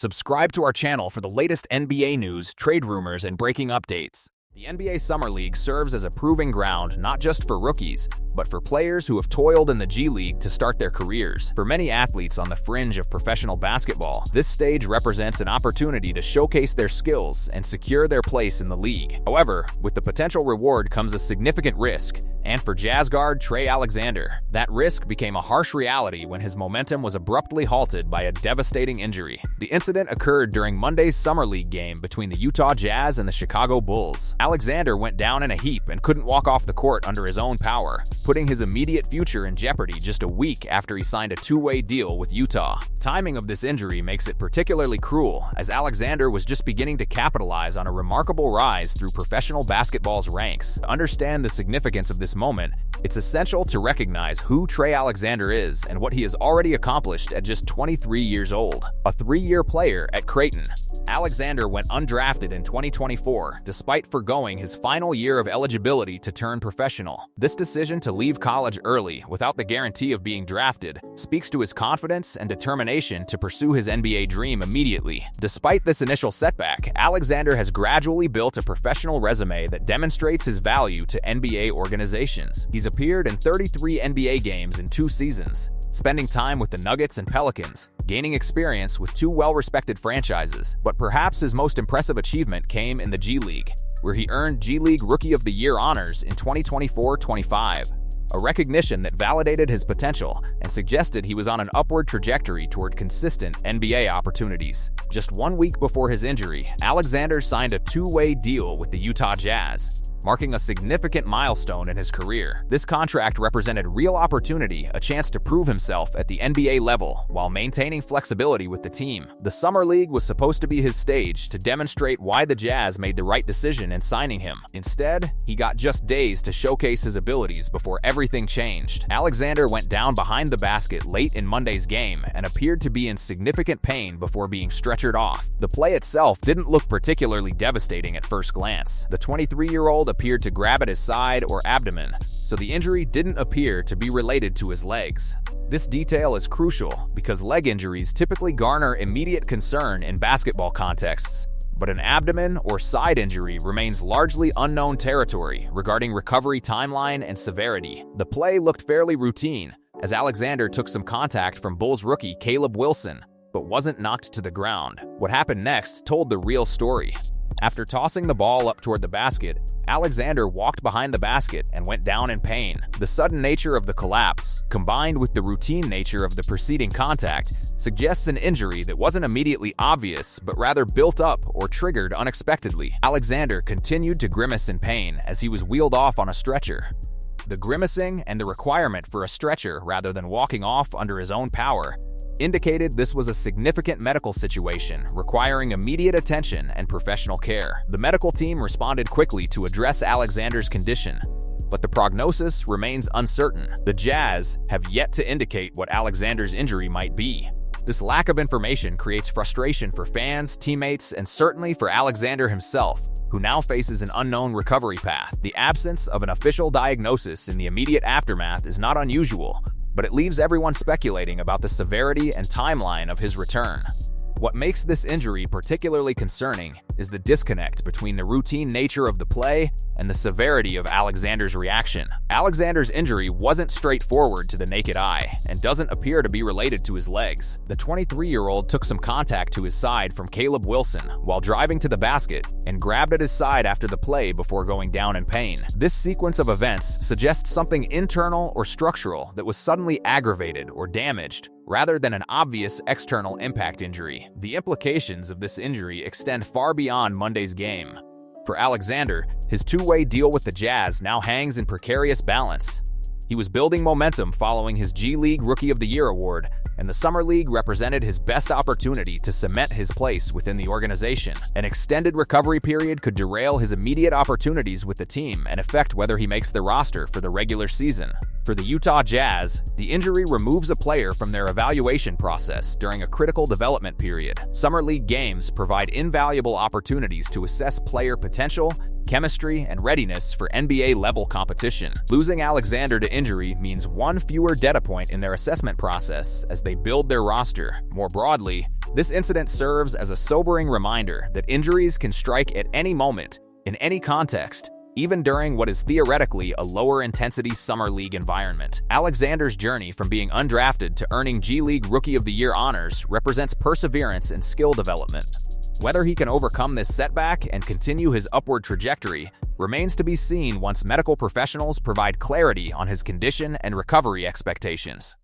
Subscribe to our channel for the latest NBA news, trade rumors, and breaking updates. The NBA Summer League serves as a proving ground not just for rookies, but for players who have toiled in the G League to start their careers. For many athletes on the fringe of professional basketball, this stage represents an opportunity to showcase their skills and secure their place in the league. However, with the potential reward comes a significant risk, and for Jazz guard Trey Alexander, that risk became a harsh reality when his momentum was abruptly halted by a devastating injury. The incident occurred during Monday's Summer League game between the Utah Jazz and the Chicago Bulls. Alexander went down in a heap and couldn't walk off the court under his own power, putting his immediate future in jeopardy just a week after he signed a two-way deal with Utah. Timing of this injury makes it particularly cruel, as Alexander was just beginning to capitalize on a remarkable rise through professional basketball's ranks. To understand the significance of this moment, it's essential to recognize who Trey Alexander is and what he has already accomplished at just 23 years old. A three-year player at Creighton, Alexander went undrafted in 2024, despite forgoing his final year of eligibility to turn professional. This decision to leave college early, without the guarantee of being drafted, speaks to his confidence and determination to pursue his NBA dream immediately. Despite this initial setback, Alexander has gradually built a professional resume that demonstrates his value to NBA organizations. He's appeared in 33 NBA games in 2 seasons, spending time with the Nuggets and Pelicans, gaining experience with 2 well-respected franchises. But perhaps his most impressive achievement came in the G League, where he earned G League Rookie of the Year honors in 2024-25, a recognition that validated his potential and suggested he was on an upward trajectory toward consistent NBA opportunities. Just 1 week before his injury, Alexander signed a 2-way deal with the Utah Jazz, marking a significant milestone in his career. This contract represented real opportunity, a chance to prove himself at the NBA level while maintaining flexibility with the team. The Summer League was supposed to be his stage to demonstrate why the Jazz made the right decision in signing him. Instead, he got just days to showcase his abilities before everything changed. Alexander went down behind the basket late in Monday's game and appeared to be in significant pain before being stretchered off. The play itself didn't look particularly devastating at first glance. The 23-year-old appeared to grab at his side or abdomen, so the injury didn't appear to be related to his legs. This detail is crucial because leg injuries typically garner immediate concern in basketball contexts, but an abdomen or side injury remains largely unknown territory regarding recovery timeline and severity. The play looked fairly routine, as Alexander took some contact from Bulls rookie Caleb Wilson, but wasn't knocked to the ground. What happened next told the real story. After tossing the ball up toward the basket, Alexander walked behind the basket and went down in pain. The sudden nature of the collapse, combined with the routine nature of the preceding contact, suggests an injury that wasn't immediately obvious, but rather built up or triggered unexpectedly. Alexander continued to grimace in pain as he was wheeled off on a stretcher. The grimacing and the requirement for a stretcher rather than walking off under his own power indicated this was a significant medical situation requiring immediate attention and professional care. The medical team responded quickly to address Alexander's condition, but the prognosis remains uncertain. The Jazz have yet to indicate what Alexander's injury might be. This lack of information creates frustration for fans, teammates, and certainly for Alexander himself, who now faces an unknown recovery path. The absence of an official diagnosis in the immediate aftermath is not unusual, but it leaves everyone speculating about the severity and timeline of his return. What makes this injury particularly concerning is the disconnect between the routine nature of the play and the severity of Alexander's reaction. Alexander's injury wasn't straightforward to the naked eye and doesn't appear to be related to his legs. The 23-year-old took some contact to his side from Caleb Wilson while driving to the basket and grabbed at his side after the play before going down in pain. This sequence of events suggests something internal or structural that was suddenly aggravated or damaged, rather than an obvious external impact injury. The implications of this injury extend far beyond Monday's game. For Alexander, his 2-way deal with the Jazz now hangs in precarious balance. He was building momentum following his G League Rookie of the Year award, and the Summer League represented his best opportunity to cement his place within the organization. An extended recovery period could derail his immediate opportunities with the team and affect whether he makes the roster for the regular season. For the Utah Jazz, the injury removes a player from their evaluation process during a critical development period. Summer League games provide invaluable opportunities to assess player potential, chemistry, and readiness for NBA-level competition. Losing Alexander to injury means one fewer data point in their assessment process as they build their roster. More broadly, this incident serves as a sobering reminder that injuries can strike at any moment, in any context, even during what is theoretically a lower-intensity Summer League environment. Alexander's journey from being undrafted to earning G League Rookie of the Year honors represents perseverance and skill development. Whether he can overcome this setback and continue his upward trajectory remains to be seen once medical professionals provide clarity on his condition and recovery expectations.